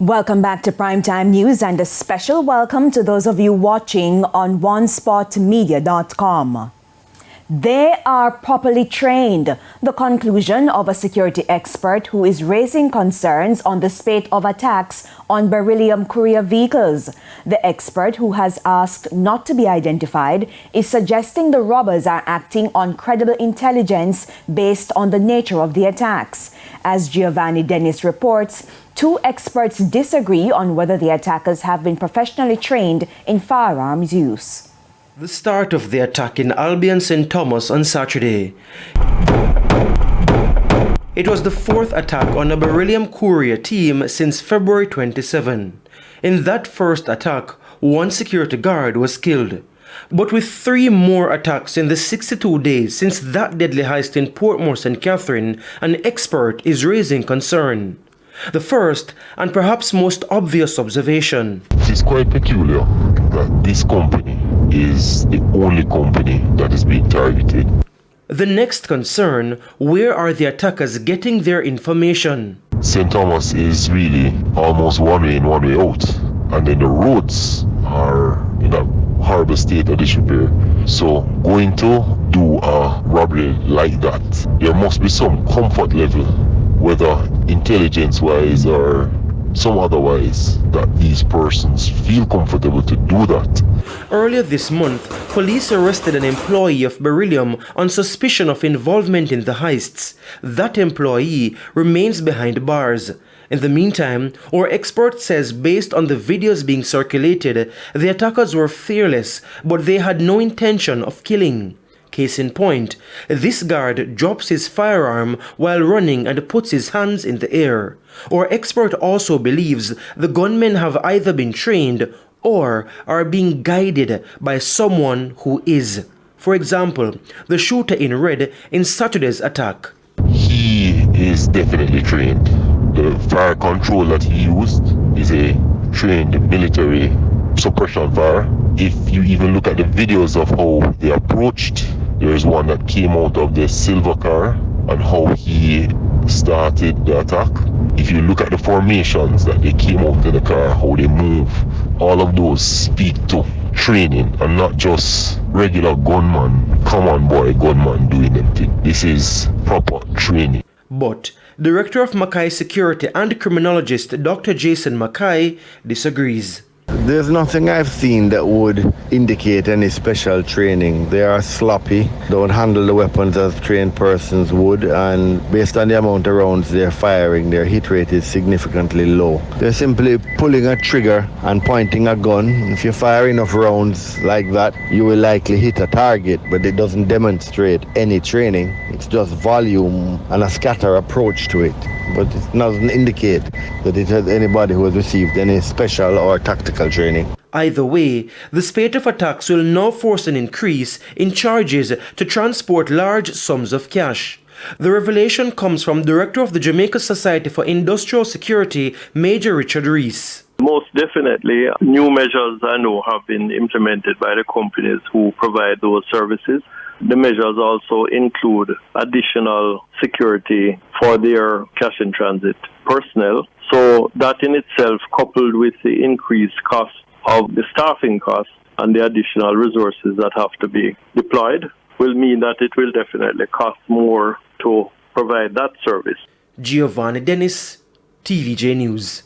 Welcome back to Primetime News and a special welcome to those of you watching on onespotmedia.com. They are properly trained, the conclusion of a security expert who is raising concerns on the spate of attacks on Beryllium courier vehicles. The expert, who has asked not to be identified, is suggesting the robbers are acting on credible intelligence based on the nature of the attacks. As Giovanni Dennis reports, two experts disagree on whether the attackers have been professionally trained in firearms use. The start of the attack in Albion St. Thomas on Saturday. It was the fourth attack on a Beryllium courier team since February 27. In that first attack, one security guard was killed. But with three more attacks in the 62 days since that deadly heist in Portmore St. Catherine, an expert is raising concern. The first and perhaps most obvious observation. It is quite peculiar that this company is the only company that is being targeted. The next concern, where are the attackers getting their information? St. Thomas is really almost one way in, one way out. And then the roads are in a horrible state of disrepair. So going to do a robbery like that, there must be some comfort level, whether intelligence-wise or some otherwise, that these persons feel comfortable to do that. Earlier this month, police arrested an employee of Beryllium on suspicion of involvement in the heists. That employee remains behind bars. In the meantime, our expert says based on the videos being circulated, the attackers were fearless, but they had no intention of killing. Case in point, this guard drops his firearm while running and puts his hands in the air. Our expert also believes the gunmen have either been trained or are being guided by someone who is. For example, the shooter in red in Saturday's attack. He is definitely trained. The fire control that he used is a trained military suppression fire. If you even look at the videos of how they approached, there's one that came out of the silver car and how he started the attack. If you look at the formations that they came out in the car, how they move, all of those speak to training and not just regular gunman, common boy gunman doing them thing. This is proper training. But Director of Mackay Security and criminologist Dr. Jason Mackay disagrees. There's nothing I've seen that would indicate any special training. They are sloppy, don't handle the weapons as trained persons would, and based on the amount of rounds they're firing, their hit rate is significantly low. They're simply pulling a trigger and pointing a gun. If you fire enough rounds like that, you will likely hit a target, but it doesn't demonstrate any training. It's just volume and a scatter approach to it. But it doesn't indicate that it has anybody who has received any special or tactical training. Either way, the spate of attacks will now force an increase in charges to transport large sums of cash. The revelation comes from Director of the Jamaica Society for Industrial Security, Major Richard Rees. Most definitely, new measures I know have been implemented by the companies who provide those services. The measures also include additional security for their cash in transit personnel. So that in itself, coupled with the increased cost of the staffing costs and the additional resources that have to be deployed, will mean that it will definitely cost more to provide that service. Giovanni Dennis, TVJ News.